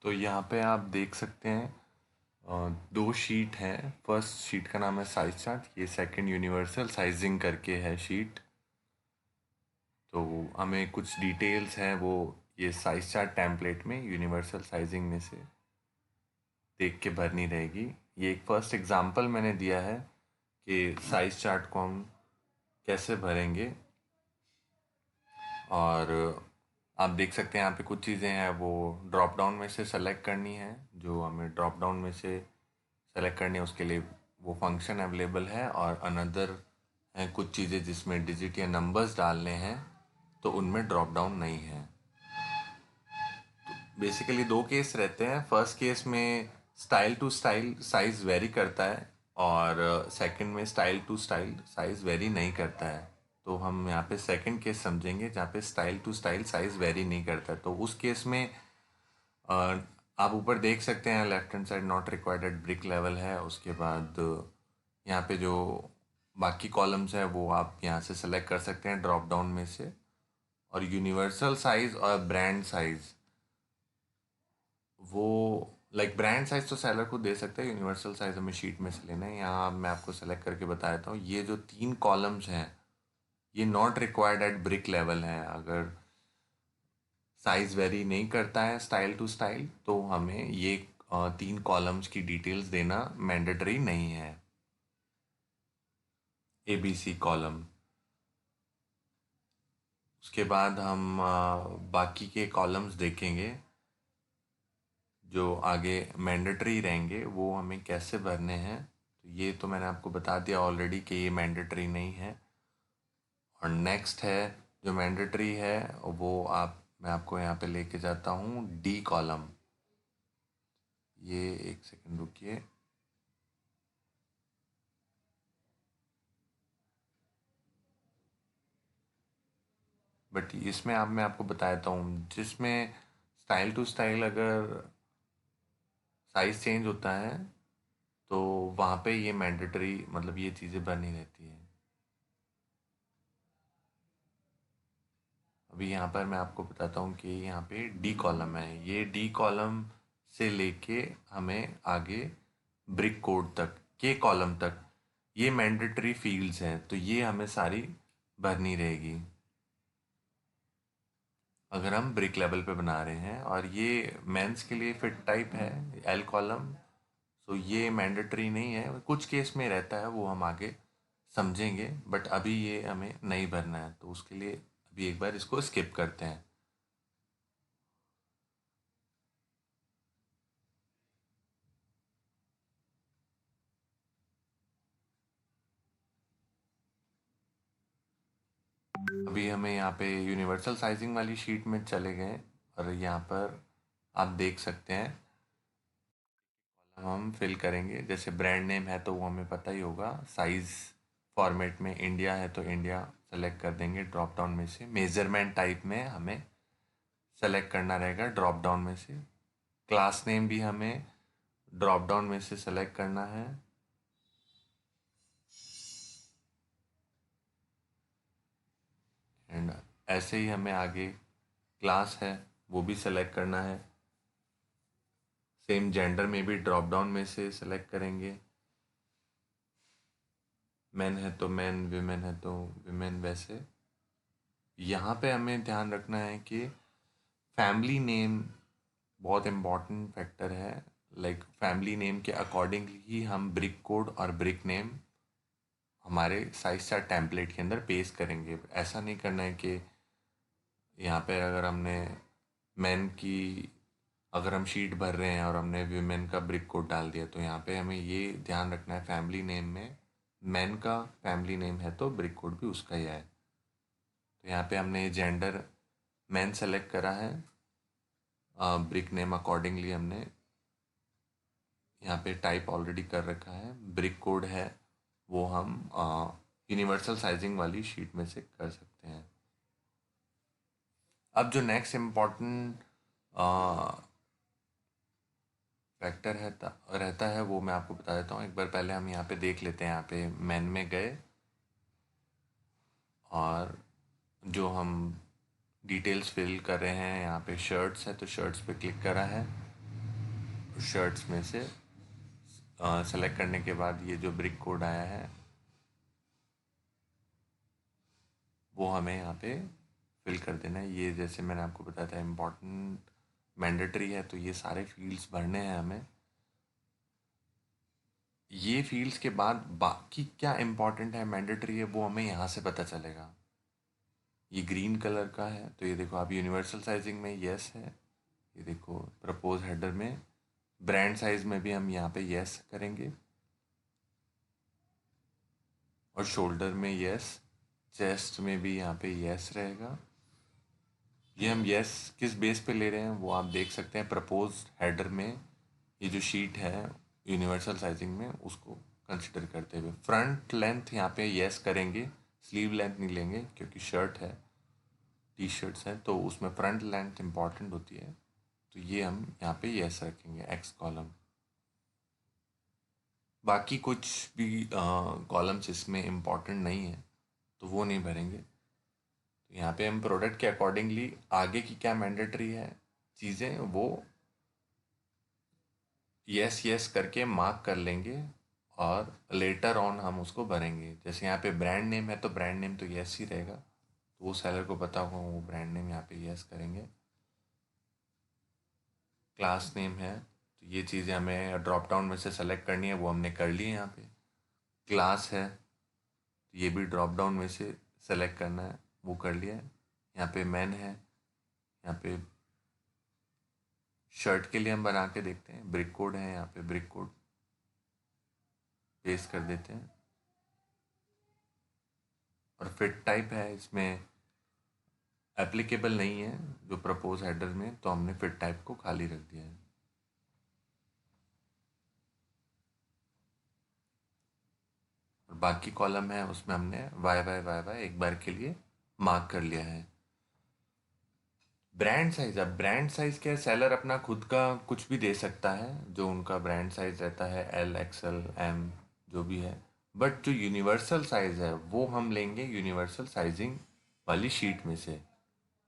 तो यहाँ पे आप देख सकते हैं दो शीट हैं। फर्स्ट शीट का नाम है साइज चार्ट, ये सेकंड यूनिवर्सल साइजिंग करके है शीट। तो हमें कुछ डिटेल्स हैं वो ये साइज चार्ट टेम्पलेट में यूनिवर्सल साइजिंग में से देख के भरनी रहेगी। ये एक फर्स्ट एग्जांपल मैंने दिया है कि साइज चार्ट को हम कैसे भरेंगे। और आप देख सकते हैं यहाँ पे कुछ चीज़ें हैं वो ड्रॉप डाउन में से सेलेक्ट करनी है। जो हमें ड्रॉप डाउन में से सेलेक्ट करनी है उसके लिए वो फंक्शन अवेलेबल है। और अनदर हैं कुछ चीज़ें जिसमें डिजिट या नंबर्स डालने हैं तो उनमें ड्रॉप डाउन नहीं है। बेसिकली दो केस रहते हैं। फर्स्ट केस में style to style size vary करता है और सेकंड में style to style size vary नहीं करता है। तो हम यहाँ पे सेकंड केस समझेंगे जहाँ पे style to style size vary नहीं करता है। तो उस केस में आप ऊपर देख सकते हैं left hand side not required at brick level है। उसके बाद यहाँ पे जो बाकी कॉलम्स है वो आप यहाँ से सेलेक्ट कर सकते हैं ड्रॉप डाउन में से। और यूनिवर्सल साइज़ और ब्रांड साइज़ वो लाइक ब्रांड साइज तो सेलर को दे सकते हैं, यूनिवर्सल साइज हमें शीट में से लेना है। यहाँ मैं आपको सेलेक्ट करके बता देता हूँ। ये जो तीन कॉलम्स हैं ये not required at brick level है। अगर साइज वेरी नहीं करता है स्टाइल टू स्टाइल तो हमें ये तीन कॉलम्स की डिटेल्स देना मैंडेटरी नहीं है। A B C column. उसके बाद हम बाकी के कॉलम्स देखेंगे जो आगे मैंडेटरी रहेंगे वो हमें कैसे भरने हैं। तो ये तो मैंने आपको बता दिया ऑलरेडी कि ये मैंडेटरी नहीं है। और नेक्स्ट है जो मैंडेटरी है वो मैं आपको यहाँ पे लेके जाता हूँ डी कॉलम। ये एक सेकंड रुकिए। बट इसमें मैं आपको बता देता हूँ जिसमें स्टाइल टू स्टाइल अगर साइज चेंज होता है तो वहाँ पे ये मैंडेटरी मतलब ये चीज़ें बनी रहती हैं। अभी यहाँ पर मैं आपको बताता हूँ कि यहाँ पे डी कॉलम है। ये डी कॉलम से लेके हमें आगे ब्रिक कोड तक के कॉलम तक ये मैंडेटरी फील्ड्स हैं तो ये हमें सारी भरनी रहेगी अगर हम ब्रिक लेवल पे बना रहे हैं। और ये मेंस के लिए फिट टाइप है एल कॉलम। सो ये मैंडेटरी नहीं है, कुछ केस में रहता है वो हम आगे समझेंगे। बट अभी ये हमें नहीं भरना है तो उसके लिए अभी एक बार इसको स्किप करते हैं। अभी हमें यहाँ पे यूनिवर्सल साइजिंग वाली शीट में चले गए और यहाँ पर आप देख सकते हैं हम फिल करेंगे। जैसे ब्रांड नेम है तो वो हमें पता ही होगा। साइज़ फॉर्मेट में इंडिया है तो इंडिया सेलेक्ट कर देंगे ड्रॉप डाउन में से। मेजरमेंट टाइप में हमें सेलेक्ट करना रहेगा ड्रॉप डाउन में से। क्लास नेम भी हमें ड्रॉप डाउन में से सेलेक्ट करना है। एंड ऐसे ही हमें आगे क्लास है वो भी सेलेक्ट करना है। सेम जेंडर में भी ड्रॉप डाउन में से सेलेक्ट करेंगे। मैन है तो मैन, विमेन है तो विमेन। वैसे यहाँ पे हमें ध्यान रखना है कि फैमिली नेम बहुत इम्पॉर्टेंट फैक्टर है। लाइक फैमिली नेम के अकॉर्डिंगली ही हम ब्रिक कोड और ब्रिक नेम हमारे साइज चार्ट टेम्पलेट के अंदर पेस्ट करेंगे। ऐसा नहीं करना है कि यहाँ पे अगर हमने मैन की अगर हम शीट भर रहे हैं और हमने वीमेन का ब्रिक कोड डाल दिया तो यहाँ पे हमें ये ध्यान रखना है फैमिली नेम में मैन का फैमिली नेम है तो ब्रिक कोड भी उसका ही है। तो यहाँ पे हमने जेंडर मैन सेलेक्ट करा है। ब्रिक नेम अकॉर्डिंगली हमने यहाँ पे टाइप ऑलरेडी कर रखा है। ब्रिक कोड है वो हम यूनिवर्सल साइजिंग वाली शीट में से कर सकते हैं। अब जो नेक्स्ट इम्पॉर्टेंट फैक्टर है रहता है वो मैं आपको बता देता हूँ। एक बार पहले हम यहाँ पे देख लेते हैं। यहाँ पे मैन में गए और जो हम डिटेल्स फिल कर रहे हैं यहाँ पे शर्ट्स है तो शर्ट्स पे क्लिक करा है। शर्ट्स में से सेलेक्ट करने के बाद ये जो ब्रिक कोड आया है वो हमें यहाँ पे फिल कर देना है। ये जैसे मैंने आपको बताया था इम्पोर्टेंट मैंडेटरी है, तो ये सारे फील्ड्स भरने हैं हमें। ये फील्ड्स के बाद बाकी क्या इम्पोर्टेंट है, मैंडेटरी है, वो हमें यहाँ से पता चलेगा। ये ग्रीन कलर का है, तो ये देखो आप यूनिवर्सल साइजिंग में यस है। ये देखो प्रपोज हेडर में ब्रांड साइज में भी हम यहाँ पे यस करेंगे, और शोल्डर में यस, चेस्ट में भी यहाँ पे यस रहेगा। ये हम यस किस बेस पे ले रहे हैं वो आप देख सकते हैं। प्रपोज हेडर में ये जो शीट है यूनिवर्सल साइजिंग में, उसको कंसिडर करते हुए फ्रंट लेंथ यहाँ पे यस करेंगे। स्लीव लेंथ नहीं लेंगे क्योंकि शर्ट है, टी शर्ट्स हैं, तो उसमें फ्रंट लेंथ इंपॉर्टेंट होती है, तो ये हम यहाँ पे यस रखेंगे एक्स कॉलम। बाकी कुछ भी कॉलम्स इसमें इम्पॉर्टेंट नहीं है तो वो नहीं भरेंगे। तो यहाँ पे हम प्रोडक्ट के अकॉर्डिंगली आगे की क्या मैंडेटरी है चीज़ें वो यस यस करके मार्क कर लेंगे, और लेटर ऑन हम उसको भरेंगे। जैसे यहाँ पे ब्रांड नेम है तो ब्रांड नेम तो यस ही रहेगा, तो वो सेलर को पता होगा, वो ब्रांड नेम यहाँ पे यस करेंगे। क्लास नेम है तो ये चीज़ें हमें ड्रॉप डाउन में से सेलेक्ट करनी है, वो हमने कर ली है। यहाँ पे क्लास है तो ये भी ड्रॉप डाउन में से सेलेक्ट करना है, वो कर लिया है। यहाँ पे मैन है, यहाँ पे शर्ट के लिए हम बना के देखते हैं। ब्रिक कोड है, यहाँ पे ब्रिक कोड पेस्ट कर देते हैं। और फिट टाइप है, इसमें एप्लीकेबल नहीं है जो प्रपोज हेडर में, तो हमने फिट टाइप को खाली रख दिया है। और बाकी कॉलम है उसमें हमने वाई वाई वाई वाई एक बार के लिए मार्क कर लिया है। ब्रांड साइज, अब ब्रांड साइज क्या है, सेलर अपना खुद का कुछ भी दे सकता है जो उनका ब्रांड साइज रहता है, एल एक्सएल एम जो भी है। बट जो यूनिवर्सल साइज है वो हम लेंगे यूनिवर्सल साइजिंग वाली शीट में से,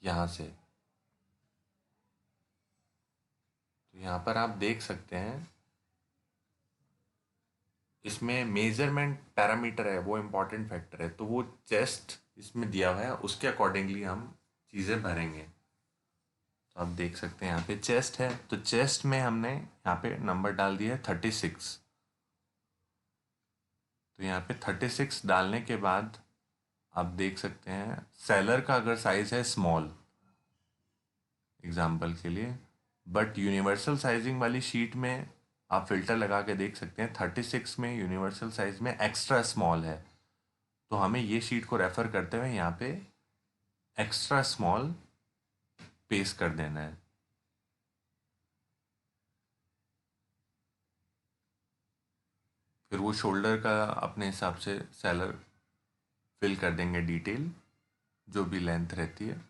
यहाँ से। तो यहाँ पर आप देख सकते हैं इसमें मेजरमेंट पैरामीटर है, वो इम्पॉर्टेंट फैक्टर है, तो वो चेस्ट इसमें दिया हुआ है, उसके अकॉर्डिंगली हम चीज़ें भरेंगे। तो आप देख सकते हैं यहाँ पे चेस्ट है, तो चेस्ट में हमने यहाँ पे नंबर डाल दिया है 36। तो यहाँ पे 36 डालने के बाद आप देख सकते हैं सेलर का अगर साइज़ है स्मॉल एग्जाम्पल के लिए, बट यूनिवर्सल साइजिंग वाली शीट में आप फिल्टर लगा के देख सकते हैं 36 में यूनिवर्सल साइज में एक्स्ट्रा स्मॉल है, तो हमें ये शीट को रेफ़र करते हुए यहाँ पे एक्स्ट्रा स्मॉल पेस्ट कर देना है। फिर वो शोल्डर का अपने हिसाब से सेलर फिल कर देंगे डिटेल जो भी लेंथ रहती है।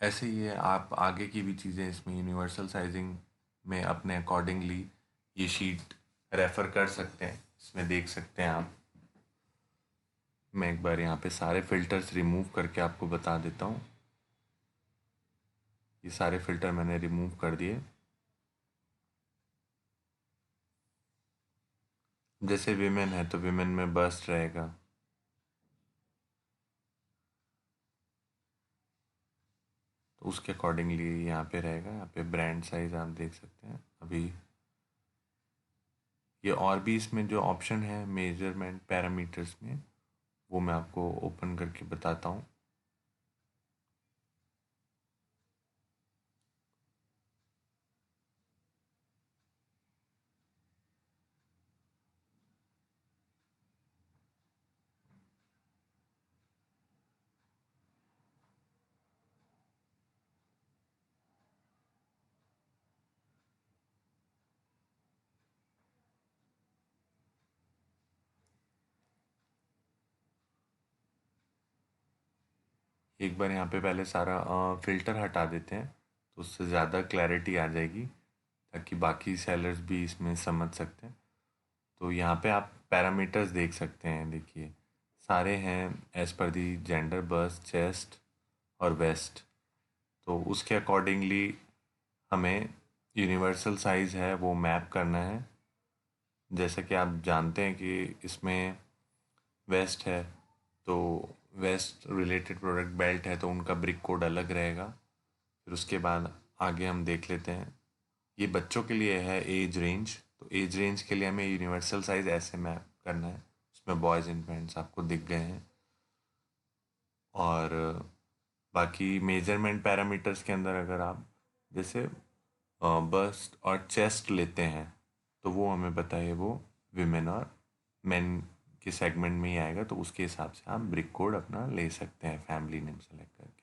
ऐसे ही है, आप आगे की भी चीज़ें इसमें यूनिवर्सल साइजिंग में अपने अकॉर्डिंगली ये शीट रेफ़र कर सकते हैं, इसमें देख सकते हैं आप। मैं एक बार यहाँ पे सारे फ़िल्टर्स रिमूव करके आपको बता देता हूँ। ये सारे फ़िल्टर मैंने रिमूव कर दिए। जैसे विमेन है तो विमेन में बस्ट रहेगा, तो उसके अकॉर्डिंगली यहाँ पे रहेगा। यहाँ पे ब्रांड साइज आप देख सकते हैं। अभी ये और भी इसमें जो ऑप्शन है मेजरमेंट पैरामीटर्स में, वो मैं आपको ओपन करके बताता हूँ। एक बार यहाँ पे पहले सारा फ़िल्टर हटा देते हैं, तो उससे ज़्यादा क्लैरिटी आ जाएगी, ताकि बाकी सेलर्स भी इसमें समझ सकते हैं। तो यहाँ पे आप पैरामीटर्स देख सकते हैं, देखिए सारे हैं एज पर दी जेंडर, बस्ट, चेस्ट और वेस्ट। तो उसके अकॉर्डिंगली हमें यूनिवर्सल साइज़ है वो मैप करना है। जैसा कि आप जानते हैं कि इसमें वेस्ट है, तो वेस्ट रिलेटेड प्रोडक्ट बेल्ट है, तो उनका ब्रिक कोड अलग रहेगा। फिर उसके बाद आगे हम देख लेते हैं, ये बच्चों के लिए है एज रेंज। तो एज रेंज के लिए हमें यूनिवर्सल साइज़ ऐसे मैप करना है। उसमें बॉयज़ एंड पैंट्स आपको दिख गए हैं। और बाकी मेजरमेंट पैरामीटर्स के अंदर अगर आप जैसे बस्ट और चेस्ट लेते हैं, तो वो हमें बताइए वो विमेन और मेन के सेगमेंट में ही आएगा, तो उसके हिसाब से आप ब्रिक कोड अपना ले सकते हैं फैमिली नेम सेलेक्ट करके।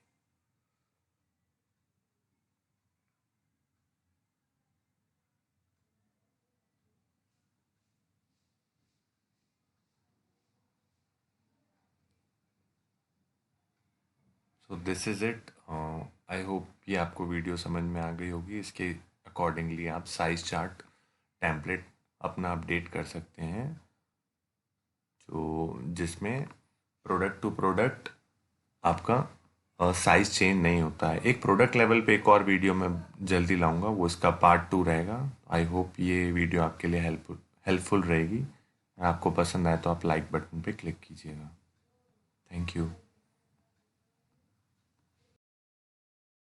So this is it. I hope ये आपको वीडियो समझ में आ गई होगी। इसके अकॉर्डिंगली आप साइज चार्ट टेम्पलेट अपना अपडेट कर सकते हैं, जो जिसमें प्रोडक्ट टू प्रोडक्ट आपका साइज़ चेंज नहीं होता है। एक प्रोडक्ट लेवल पे एक और वीडियो मैं जल्दी लाऊंगा, वो इसका पार्ट 2 रहेगा। आई होप ये वीडियो आपके लिए हेल्पफुल रहेगी। अगर आपको पसंद आए तो आप लाइक बटन पे क्लिक कीजिएगा। Thank you.